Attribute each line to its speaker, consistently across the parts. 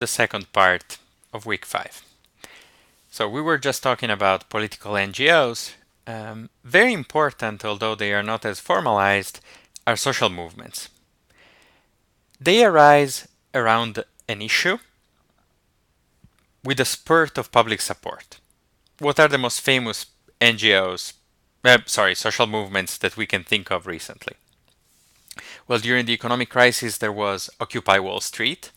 Speaker 1: the second part of week 5. So we were just talking about political NGOs. Very important, although they are not as formalized, are social movements. They arise around an issue with a spurt of public support. What are the most famous NGOs, social movements that we can think of recently? Well, during the economic crisis, there was Occupy Wall Street.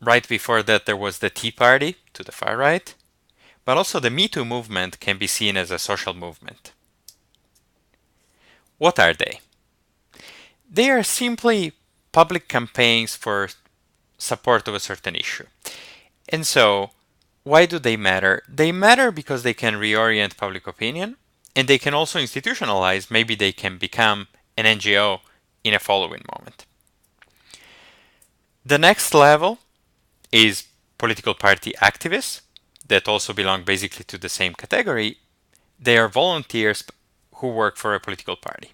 Speaker 1: Right before that, there was the Tea Party to the far right. But also the Me Too movement can be seen as a social movement. What are they? They are simply public campaigns for support of a certain issue. And so, why do they matter? They matter because they can reorient public opinion, and they can also institutionalize. Maybe they can become an NGO in a following moment. The next level is political party activists that also belong basically to the same category. They are volunteers who work for a political party.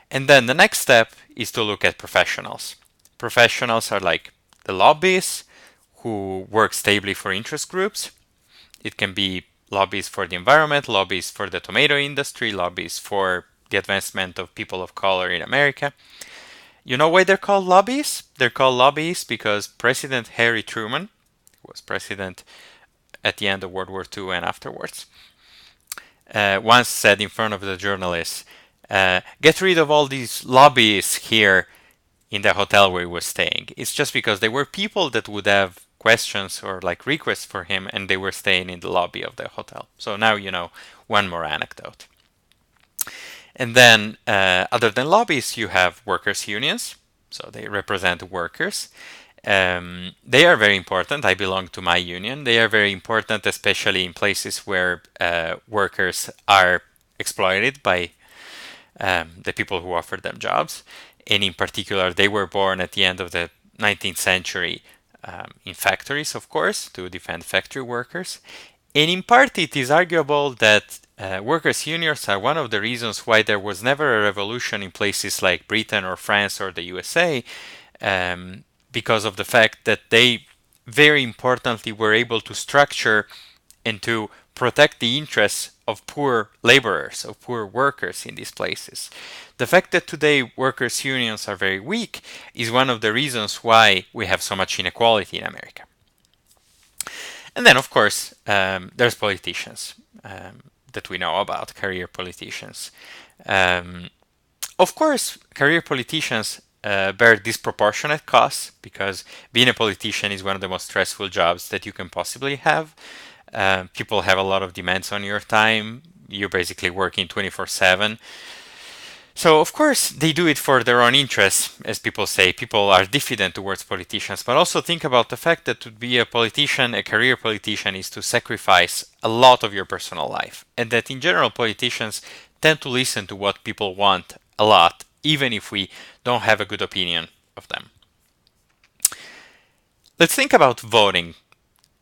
Speaker 1: And then the next step is to look at professionals. Professionals are like the lobbyists who work stably for interest groups. It can be lobbyists for the environment, lobbyists for the tomato industry, lobbyists for the advancement of people of color in America. You know why they're called lobbyists? They're called lobbyists because President Harry Truman, who was president at the end of World War II and afterwards, once said in front of the journalists, get rid of all these lobbyists here in the hotel where he was staying. It's just because they were people that would have questions or like requests for him, and they were staying in the lobby of the hotel. So now you know one more anecdote. And then other than lobbyists, you have workers' unions. So they represent workers. They are very important. I belong to my union. They are very important, especially in places where workers are exploited by the people who offer them jobs. And in particular, they were born at the end of the 19th century in factories, of course, to defend factory workers. And in part, it is arguable that workers' unions are one of the reasons why there was never a revolution in places like Britain or France or the USA, because of the fact that they very importantly were able to structure and to protect the interests of poor laborers, of poor workers in these places. The fact that today workers' unions are very weak is one of the reasons why we have so much inequality in America. And then, of course, there's politicians that we know about, career politicians. Of course, career politicians bear disproportionate costs because being a politician is one of the most stressful jobs that you can possibly have. People have a lot of demands on your time. You're basically working 24/7. So, of course, they do it for their own interests, as people say. People are diffident towards politicians, but also think about the fact that to be a politician, a career politician, is to sacrifice a lot of your personal life. And that in general, politicians tend to listen to what people want a lot, even if we don't have a good opinion of them. Let's think about voting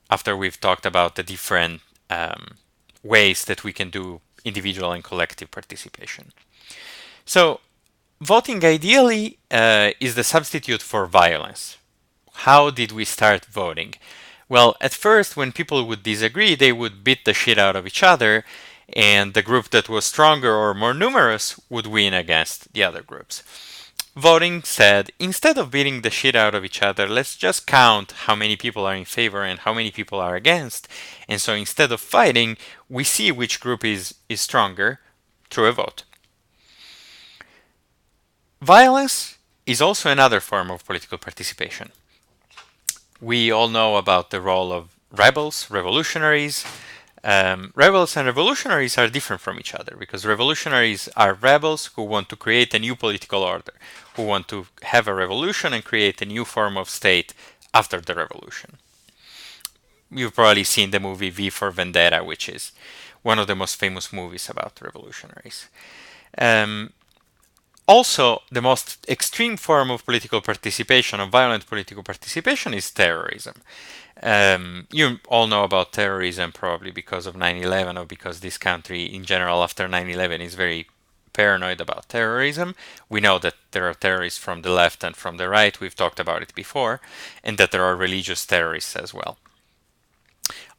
Speaker 1: after we've talked about the different ways that we can do individual and collective participation. So, voting ideally is the substitute for violence. How did we start voting? Well, at first, when people would disagree, they would beat the shit out of each other, and the group that was stronger or more numerous would win against the other groups. Voting said, instead of beating the shit out of each other, let's just count how many people are in favor and how many people are against. And so instead of fighting, we see which group is stronger through a vote. Violence is also another form of political participation. We all know about the role of rebels, revolutionaries. Rebels and revolutionaries are different from each other because revolutionaries are rebels who want to create a new political order, who want to have a revolution and create a new form of state after the revolution. You've probably seen the movie V for Vendetta, which is one of the most famous movies about revolutionaries. Also, the most extreme form of political participation, of violent political participation, is terrorism. You all know about terrorism probably because of 9/11 or because this country in general after 9/11 is very paranoid about terrorism. We know that there are terrorists from the left and from the right. We've talked about it before, and that there are religious terrorists as well.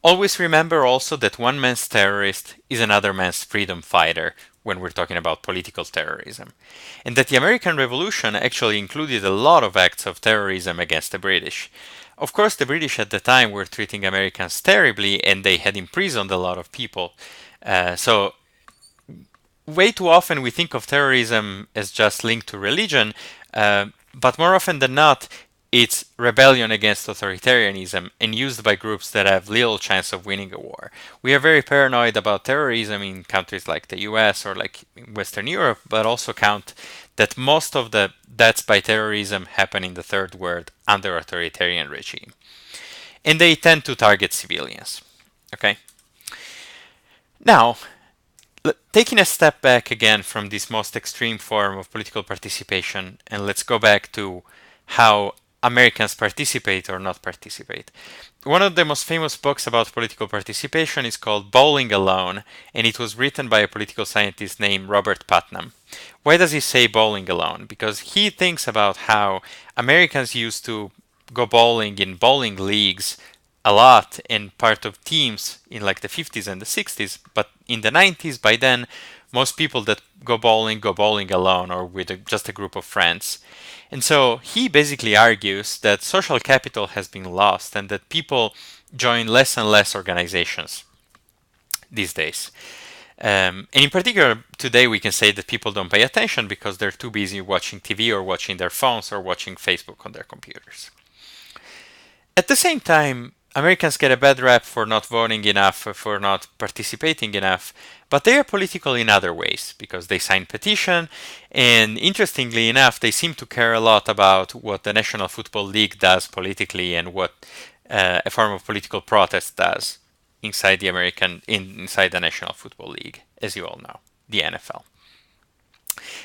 Speaker 1: Always remember also that one man's terrorist is another man's freedom fighter when we're talking about political terrorism. And that the American Revolution actually included a lot of acts of terrorism against the British. Of course, the British at the time were treating Americans terribly and they had imprisoned a lot of people. So, way too often we think of terrorism as just linked to religion, but more often than not, it's rebellion against authoritarianism and used by groups that have little chance of winning a war. We are very paranoid about terrorism in countries like the US or like in Western Europe, but also count that most of the deaths by terrorism happen in the third world under authoritarian regime. And they tend to target civilians. Okay? Now, taking a step back again from this most extreme form of political participation, and let's go back to how Americans participate or not participate. One of the most famous books about political participation is called Bowling Alone, and it was written by a political scientist named Robert Putnam. Why does he say bowling alone? Because he thinks about how Americans used to go bowling in bowling leagues a lot and part of teams in like the 50s and the 60s, but in the 90s, by then, most people that go bowling alone or with just a group of friends. And so he basically argues that social capital has been lost and that people join less and less organizations these days. And in particular, today we can say that people don't pay attention because they're too busy watching TV or watching their phones or watching Facebook on their computers. At the same time, Americans get a bad rap for not voting enough, for not participating enough, but they are political in other ways because they sign petition, and interestingly enough, they seem to care a lot about what the National Football League does politically and what a form of political protest does inside the National Football League, as you all know, the NFL.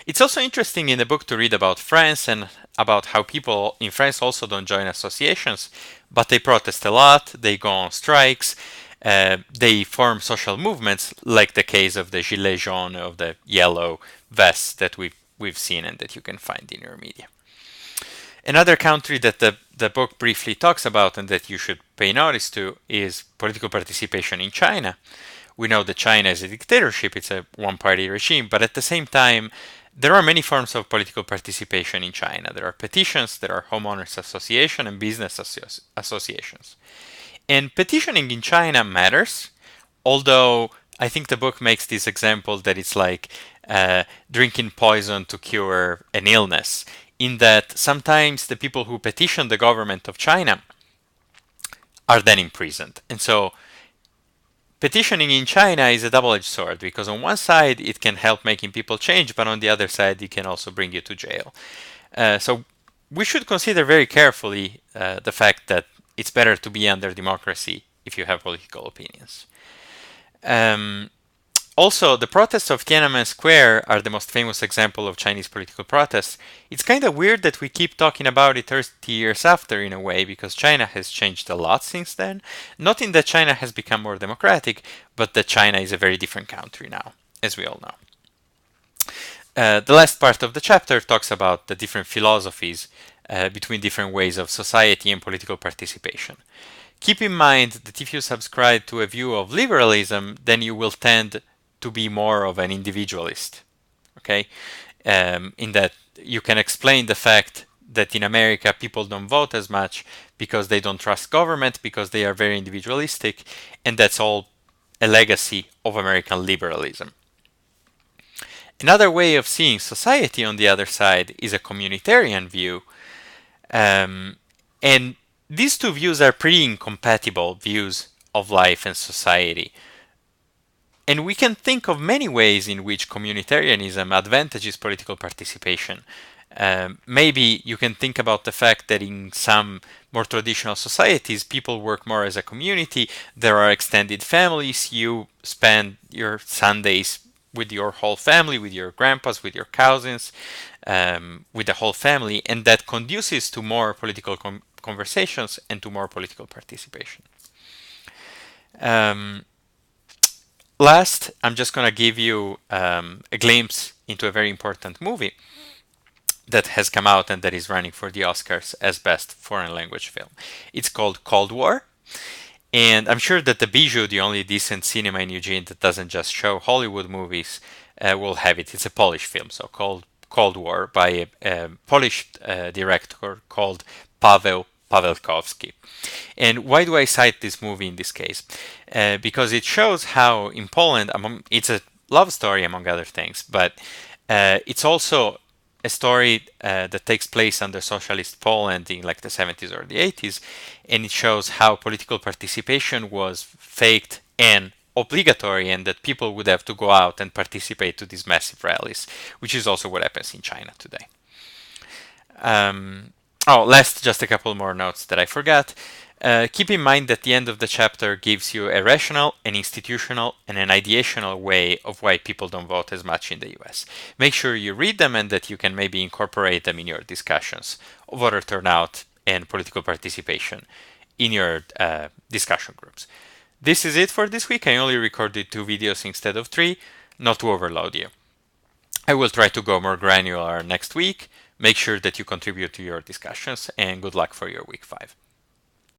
Speaker 1: It's also interesting in the book to read about France and about how people in France also don't join associations, but they protest a lot, they go on strikes, they form social movements, like the case of the Gilets jaunes, of the yellow vests that we've seen and that you can find in your media. Another country that the book briefly talks about and that you should pay notice to is political participation in China. We know that China is a dictatorship, it's a one-party regime, but at the same time, there are many forms of political participation in China. There are petitions, there are homeowners associations and business associations. And petitioning in China matters, although I think the book makes this example that it's like drinking poison to cure an illness, in that sometimes the people who petition the government of China are then imprisoned. And so petitioning in China is a double-edged sword because on one side it can help making people change, but on the other side it can also bring you to jail. So we should consider very carefully the fact that it's better to be under democracy if you have political opinions. Also, the protests of Tiananmen Square are the most famous example of Chinese political protests. It's kind of weird that we keep talking about it 30 years after in a way, because China has changed a lot since then. Not in that China has become more democratic, but that China is a very different country now, as we all know. The last part of the chapter talks about the different philosophies between different ways of society and political participation. Keep in mind that if you subscribe to a view of liberalism, then you will tend to be more of an individualist, okay? In that you can explain the fact that in America people don't vote as much because they don't trust government, because they are very individualistic, and that's all a legacy of American liberalism. Another way of seeing society on the other side is a communitarian view, and these two views are pretty incompatible views of life and society. And we can think of many ways in which communitarianism advantages political participation. Maybe you can think about the fact that in some more traditional societies, people work more as a community. There are extended families. You spend your Sundays with your whole family, with your grandpas, with your cousins, with the whole family. And that conduces to more political conversations and to more political participation. Last, I'm just going to give you a glimpse into a very important movie that has come out and that is running for the Oscars as best foreign language film. It's called Cold War. And I'm sure that the Bijou, the only decent cinema in Eugene that doesn't just show Hollywood movies, will have it. It's a Polish film, so called Cold War by a Polish director called Paweł Pawelkowski. And why do I cite this movie in this case? Because it shows how in Poland, it's a love story among other things, but it's also a story that takes place under socialist Poland in like the 70s or the 80s, and it shows how political participation was faked and obligatory, and that people would have to go out and participate to these massive rallies, which is also what happens in China today. Last, just a couple more notes that I forgot. Keep in mind that the end of the chapter gives you a rational, an institutional, and an ideational way of why people don't vote as much in the US. Make sure you read them and that you can maybe incorporate them in your discussions of voter turnout and political participation in your discussion groups. This is it for this week. I only recorded 2 videos instead of 3, not to overload you. I will try to go more granular next week. Make sure that you contribute to your discussions, and good luck for your week 5.